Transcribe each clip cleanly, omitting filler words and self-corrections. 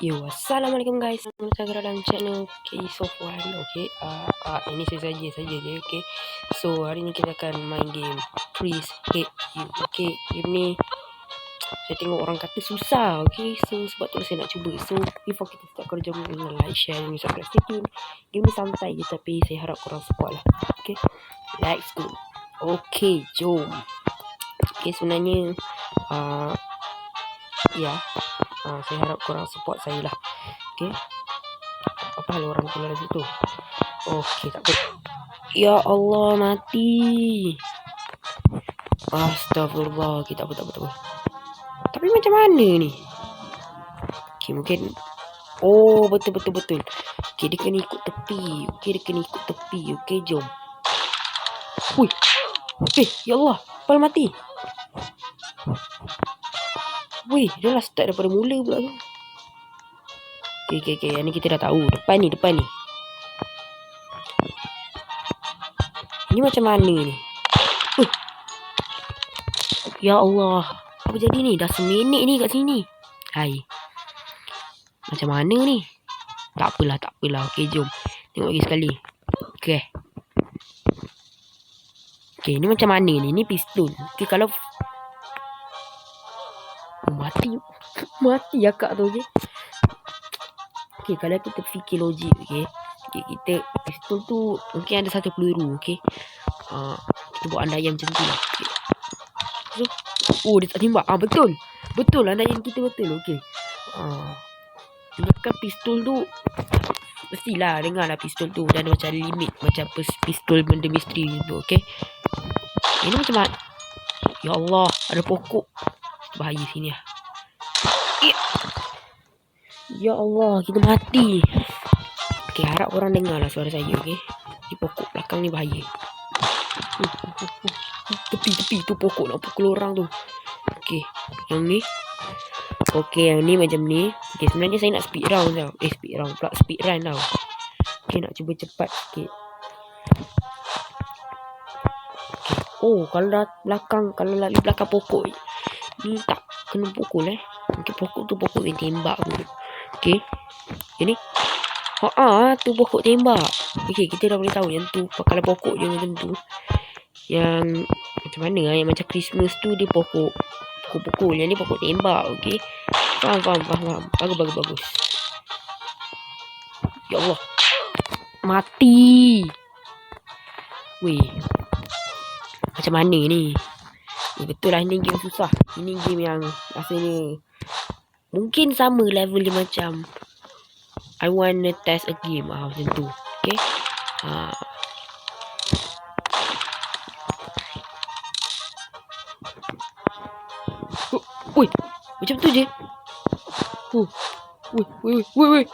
Yo, assalamualaikum guys. Saya dalam channel K-Sofwan. Okay, ini saya saja je. Okay, so hari ni kita akan main game Please Hate You. Okay, game ni saya tengok orang kata susah. Okay, so sebab tu saya nak cuba. So before kita start, korang jangan lupa like, share dan subscribe. Stay tune. Game ni santai je, tapi saya harap korang support lah. Okay, let's go. Okay, jom. Okay, sebenarnya saya harap korang support saya lah. Okay, apa hal orang keluar dari situ? Okay, tak apa. Ya Allah, mati. Astagfirullah. Okay, tak apa. Tapi macam mana ni? Okay, mungkin. Oh, betul. Okay, dia kena ikut tepi. Okay, jom. Hui. Ya Allah, Pal mati. Wih, dia lah start daripada mula pula tu. Okay, yang ni kita dah tahu. Depan ni. Ini macam mana ni? Ya Allah, apa jadi ni? Dah seminit ni kat sini. Hai, macam mana ni? Tak apalah. Okay, jom tengok lagi sekali. Okay, ni macam mana ni? Ni pistol. Okay, kalau mati akak tu. Okay, kalau kita fikir logik. Okay, kita pistol tu mungkin ada satu peluru. Okay, kita buat andaian macam tu lah. Okay. So, dia tak tembak. Betul andaian kita betul. Okay, kan pistol tu mestilah dengar lah, pistol tu dan ada macam limit, macam pistol benda misteri tu. Okay, ini macam mana? Ya Allah, ada pokok. Bahaya sini lah. Ya Allah, kita mati. Okay, harap korang dengar lah suara saya. Okay, di pokok belakang ni bahaya. Tepi tu pokok nak pukul orang tu. Okay, yang ni. Okay, yang ni macam ni. Okay, sebenarnya saya nak speed round tau. Speed run tau. Okay, nak cuba cepat sikit. Okay. Oh, kalau dah belakang, kalau lari belakang pokok ni tak kena pukul Okay, pokok tu pokok yang tembak tu. Okay, ini tu pokok tembak. Okay, kita dah boleh tahu yang tu kalau pokok dia macam tu. Yang macam mana yang macam Christmas tu dia pokok yang ni pokok tembak. Okay, faham. Bagus. Ya Allah, mati. Weh, macam mana ni? Betul lah, ini game susah. Ini game yang rasanya mungkin sama level dia macam I wanna test a game macam tu. Okay, Woi, macam tu je.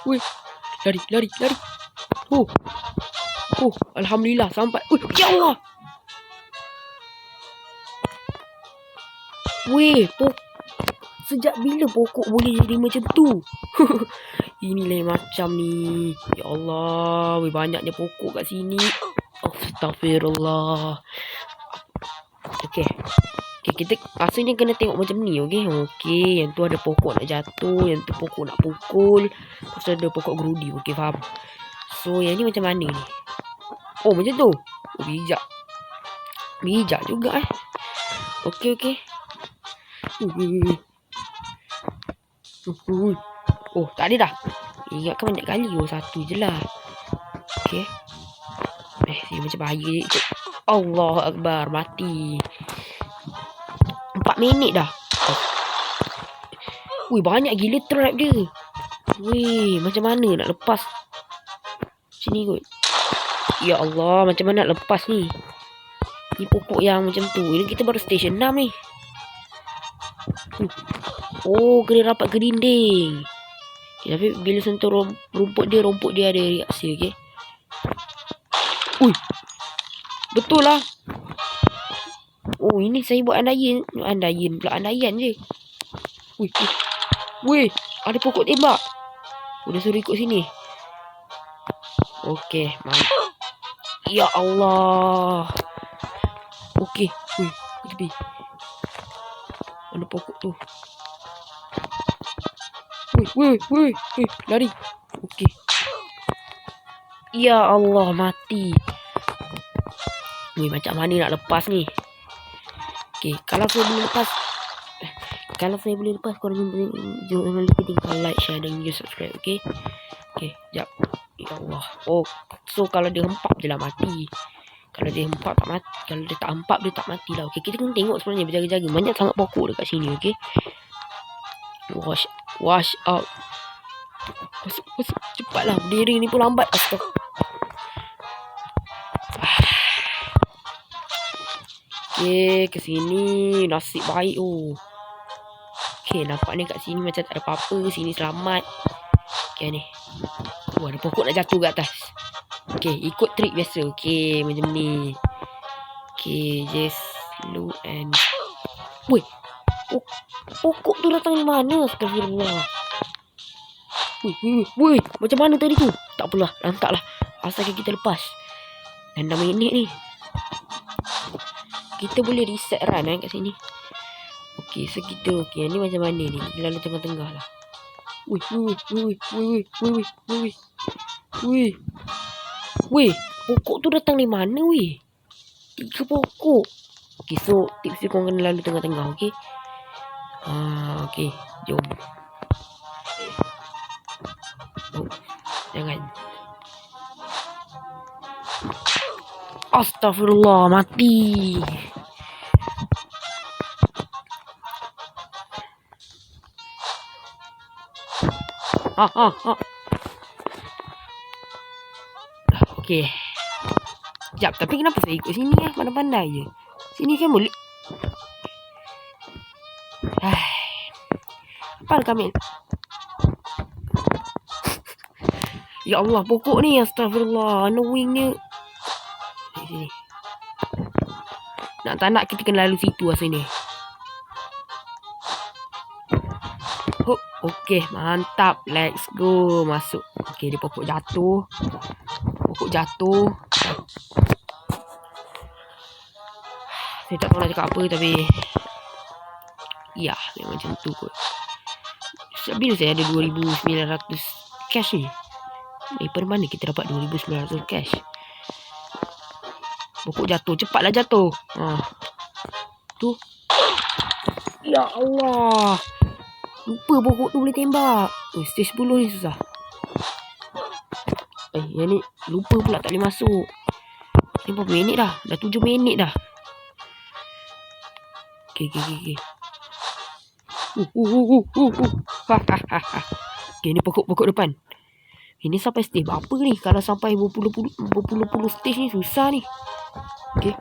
Woi. Lari. Alhamdulillah sampai. Ya Allah. Weh, sejak bila pokok boleh jadi macam tu? Ini lain macam ni. Ya Allah, weh, banyaknya pokok kat sini. Astagfirullah. Okay, kita asalnya kena tengok macam ni. Okay, yang tu ada pokok nak jatuh, yang tu pokok nak pukul, lepas tu ada pokok gerudi. Okay, faham. So yang ni macam mana ni? Oh, macam tu. Bijak juga Okay. Oh, tak ada dah. Ingatkan banyak kali. Satu je lah. Okay, dia macam bahaya je. Allah Akbar, mati. 4 minit dah. Wih, banyak gila trap dia. Wih, macam mana nak lepas sini kot? Ya Allah, macam mana nak lepas ni? Ni pokok yang macam tu. Ini kita baru station 6 ni. Oh, kena rapat ke dinding. Okay, tapi bila sentuh rumput dia ada reaksi. Okay. Betul lah. Oh, ini saya buat andaian je. Wih, ada pokok tembak. Dia suruh ikut sini. Okay, mantap. Ya Allah. Okay, tepi. Ada pokok tu. Woi, lari. Okey. Ya Allah, mati. Ni macam mana nak lepas ni? Okey, kalau saya boleh lepas, korang jangan lupa tinggal like, share dan juga subscribe, okey? Okey, jap. Ya Allah. Oh, so kalau dia hempap je lah mati. Kalau dia hempap tak mati. Kalau dia tak hempap, dia tak mati lah. Okey, kita kena tengok sebenarnya, berjaga-jaga. Banyak sangat pokok dekat sini, okey? Wash out. Masuk. Cepatlah, berdiri ni pun lambat. Astaga. Okey, ke sini. Nasib baik. Oh. Okey, nampaknya kat sini macam tak ada apa-apa. Sini selamat. Okey ni. Oh, ada pokok nak jatuh kat atas. Okey, ikut trik biasa. Okey, macam ni. Okey, just look and... Woi. Pokok tu datang dari mana? Astagfirullah. Woi, macam mana tadi tu? Tak apalah, lantaklah. Asalkan kita lepas. Dan 6 minit ni. Kita boleh reset run kat sini. Okey, so kita ni macam mana ni? Kita lalu tengah-tengah lah. Woi, pokok tu datang dari mana weh? 3 pokok. Okey, so tips dia korang kena lalu tengah-tengah, okey? Okey, jom. Oh, jangan. Astagfirullah, mati. Okey. Sekejap, tapi kenapa saya ikut sini lah? Pandai-pandai je. Sini kan boleh. Apa Kamil? Ya Allah, pokok ni. Astagfirullah. Annoyingnya. Sini. Tak nak kita kena lalu situ lah sini. Okey, mantap. Let's go. Masuk. Okey, dia pokok jatuh. Saya tak tahu nak cakap apa tapi... Ya, memang macam tu kot. Bila saya ada 2,900 cash ni? Per mana kita dapat 2,900 cash? Pokok jatuh. Cepatlah jatuh. Tu. Ya Allah. Lupa pokok tu boleh tembak. Stage 10 ni susah. Yang ni lupa pula tak boleh masuk. Ni berapa minit dah? Dah 7 minit dah. Okay. Okay, ni pokok depan. Ini sampai stage berapa ni? Kalau sampai berpuluh-puluh stage ni susah ni. Okay.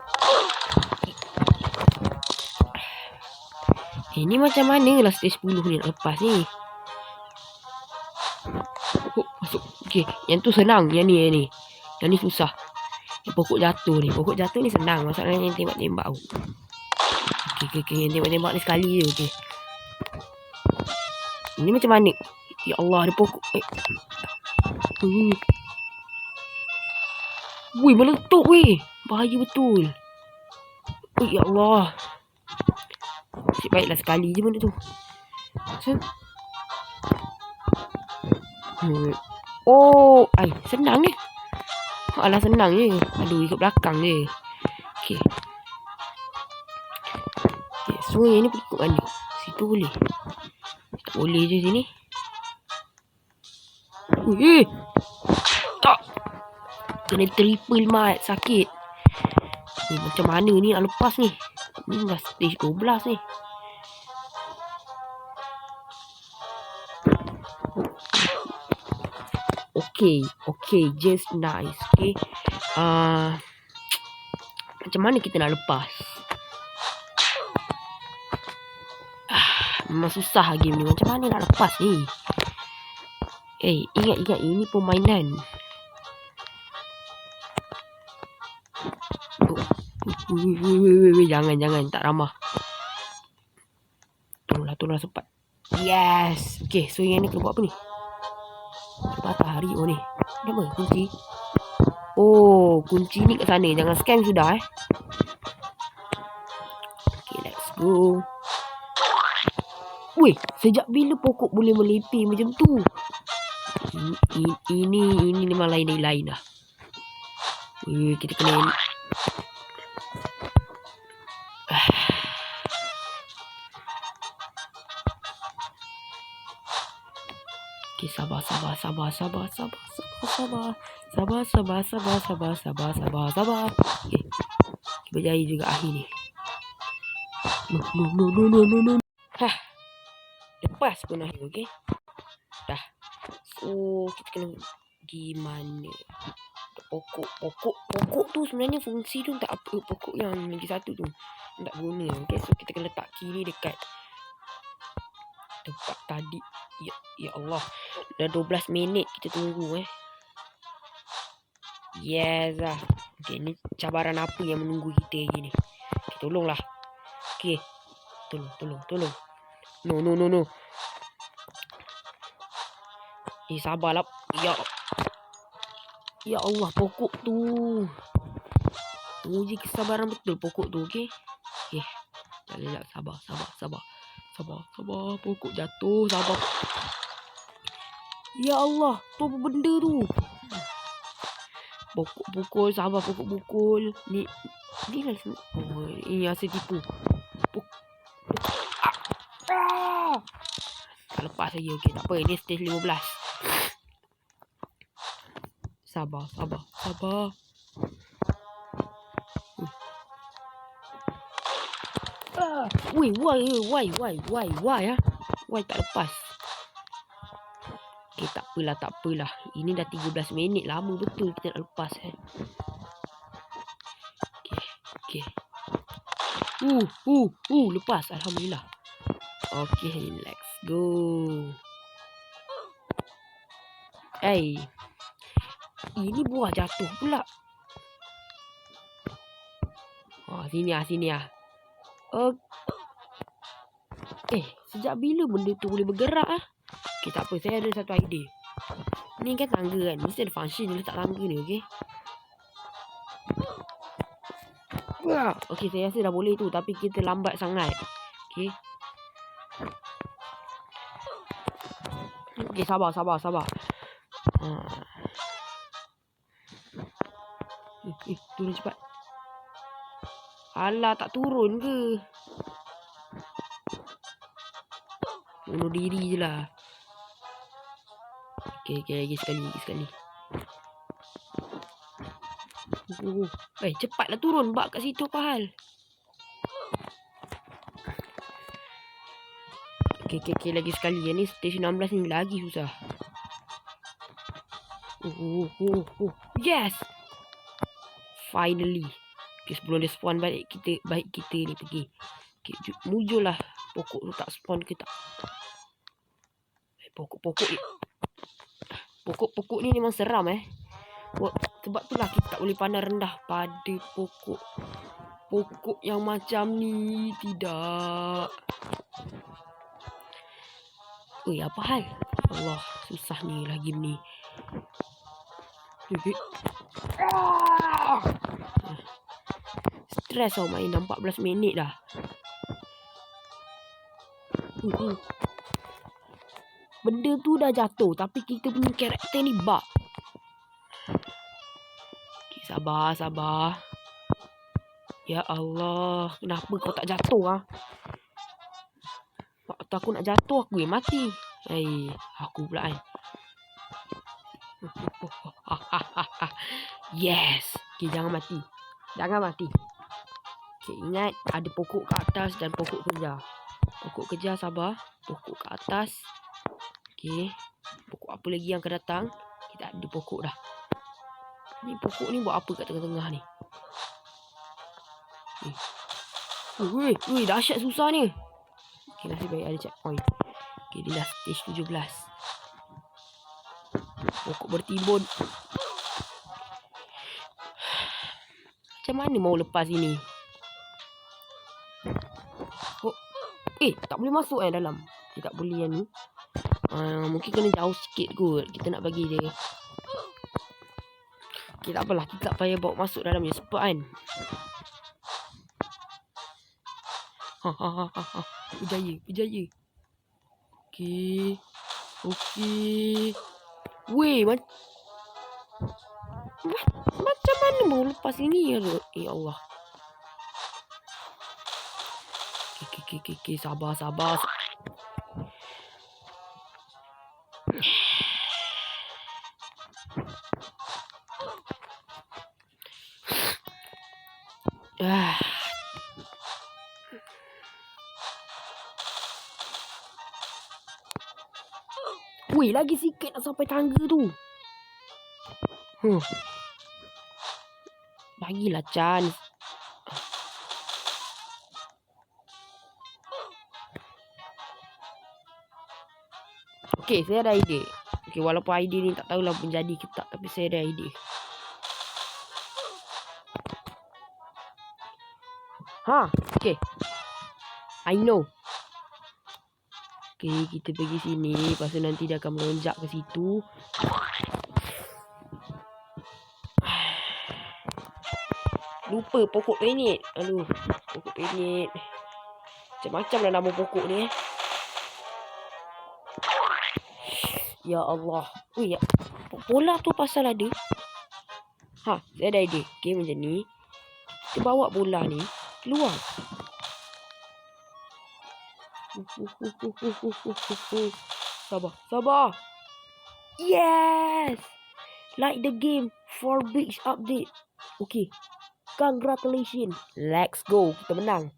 Ini macam mana lah stage 10 ni nak lepas ni? Masuk. Okay, yang tu senang. Yang ni susah. Yang pokok jatuh ni senang. Masalahnya yang tembak-tembak tu. Okay. Yang tembak-tembak ni sekali je. Okay. Ini macam mana? Ya Allah, ada pokok. Wih, meletup weh. Bahaya betul. Ya Allah. Baiklah sekali je benda tu. Senang ni. Alah, senang je. Aduh, ikut belakang je. Okay. So yang ni ikut mana? Situ boleh. Tak boleh je sini. Tak. Kena triple mat. Sakit. Macam mana ni nak lepas ni? Ni dah stage 12 ni. Okay, just nice. Okay. Macam mana kita nak lepas? Memang susah game ni. Macam mana nak lepas ni? Ingat ini permainan. Jangan tak ramah. Tolonglah sempat. Yes. Okay, so yang ni kena buat apa ni? Matahari ni. Apa? Kunci. Kunci ni kat sana. Jangan scam sudah Okay, let's go. Weh, sejak bila pokok boleh melepih macam tu? Ini memang lain dah. Kita kena okay, sabar. Okay, berjaya juga akhir ni. No. Lepas pun akhir, okay? Dah. So, kita kena gimana? Pokok tu sebenarnya fungsi tu tak apa. Pokok yang lagi satu tu tak guna, okay? So, kita kena letak kiri dekat tempat tadi. Ya Allah. Dah 12 minit kita tunggu Yes lah. Okay, ni cabaran apa yang menunggu kita lagi ni? Okay, tolonglah. Okay. Tolong. No. Sabarlah. Ya Allah, pokok tu. Uji kesabaran betul pokok tu, okay? Okay. Sekejap, sabar. Pokok jatuh, sabar. Ya Allah, tu apa benda tu? Pokok pukul. Ni lah semua. Oh, ini hasil tipu. Lepas saja, okay. Tak apa, ini stage 15. Sabar. Why Why tak lepas? Okay, tak apalah. Ini dah 13 minit. Lama betul kita nak lepas Okay. Lepas. Alhamdulillah. Okay, let's go. Ini buah jatuh pula. Sini. Sejak bila benda tu boleh bergerak Okay, tak apa. Saya ada satu idea. Ni kan tangga kan. Mesti ada function dia letak tangga ni, okay? Okay, saya rasa dah boleh tu. Tapi kita lambat sangat. Okay. Okay, sabar. Turun cepat. Alah, tak turun ke? Bunuh diri je lah. Okay, lagi sekali. Cepatlah turun. Bak kat situ apa hal? Okay, lagi sekali. Yang ni stage 16 ni lagi susah. Yes! Finally. Okay, sebelum dia spawn baik kita ni pergi. Okay, mujur lah. Pokok tu tak spawn ke tak? Pokok ni memang seram sebab tu lah kita tak boleh pandang rendah pada pokok yang macam ni. Tidak. Apa hal? Allah, susah ni lah game ni. Stres main dah 14 minit dah. Benda tu dah jatuh, tapi kita punya karakter ni bug. Okay, sabar. Ya Allah, kenapa kau tak jatuh Waktu aku nak jatuh, aku yang mati. Aku pula Yes. Okay, jangan mati. Okay, ingat ada pokok ke atas dan pokok kejar. Pokok kejar, sabar. Pokok ke atas. Okay. Pokok apa lagi yang akan datang? Kita ada pokok dah. Ni pokok ni buat apa kat tengah-tengah ni? Dahsyat susah ni. Okay, nasib baik ada checkpoint. Okay, dia dah stage 17. Pokok bertimbun. Macam mana mau lepas ini? Tak boleh masuk dalam. Tak boleh yang ni. Mungkin kena jauh sikit kot. Kita nak bagi dia. Okay, tak apalah. Kita tak payah bawa masuk dalam je. Sebab kan. Berjaya. Okey. Weh, macam mana mau lepas ini ya? Ya Allah. Okey. Sabar. Weh, lagi sikit nak sampai tangga tu. Bagilah chance. Okey, saya ada idea. Okey, walaupun idea ni tak tahulah menjadi ke tak, tapi saya ada idea. Okey. I know. Okey, kita pergi sini. Lepas tu nanti dia akan melonjak ke situ. Lupa pokok penyet. Aduh, pokok penyet. Macam-macam lah nama pokok ni. Ya Allah. Ya. Bola tu pasal ada. Saya ada idea. Okey, macam ni. Kita bawa bola ni keluar. Sabar. Yes! Like the game for bridge update. Okay. Congratulations. Let's go. Kita menang.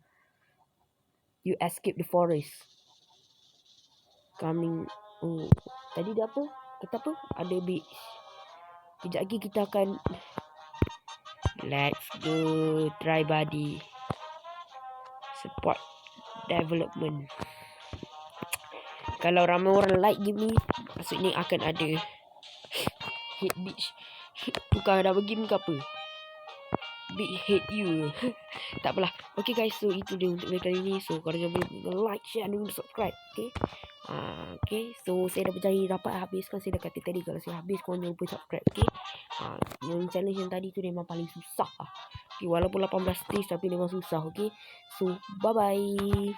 You escape the forest. Coming. Tadi dia apa? Kata apa? Ada beach. Kejap lagi kita akan. Let's go. Try body. Support development. Kalau ramai orang like game ni, maksudnya akan ada hit beach. Bukan dah game ke apa? Big hate you. Tak apalah. Okay guys, so itu dia untuk video kali ni. So kalau jangan lupa like, share dan subscribe. Okay. Okay, so saya dah berjaya dapat habiskan. Saya dah kata tadi kalau saya habis, korang jangan lupa subscribe. Okay. Yang challenge yang tadi tu memang paling susah. Okay, walaupun 18 stage tapi memang susah. Okay. So bye bye.